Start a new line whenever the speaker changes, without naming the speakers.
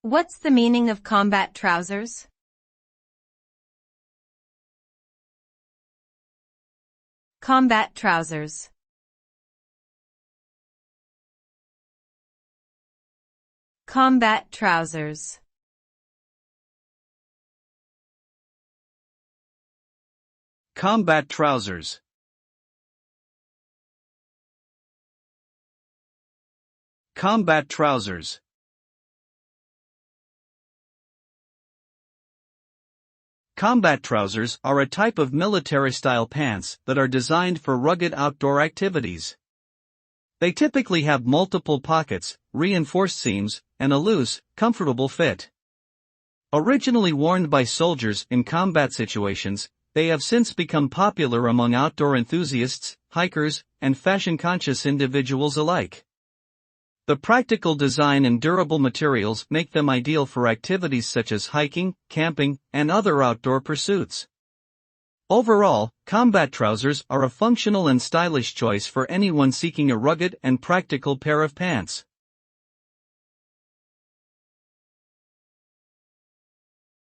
What's the meaning of combat trousers? Combat trousers. Combat trousers.
Combat trousers. Combat trousers. Combat trousers are a type of military-style pants that are designed for rugged outdoor activities. They typically have multiple pockets, reinforced seams, and a loose, comfortable fit. Originally worn by soldiers in combat situations, they have since become popular among outdoor enthusiasts, hikers, and fashion-conscious individuals alike. The practical design and durable materials make them ideal for activities such as hiking, camping, and other outdoor pursuits. Overall, combat trousers are a functional and stylish choice for anyone seeking a rugged and practical pair of pants.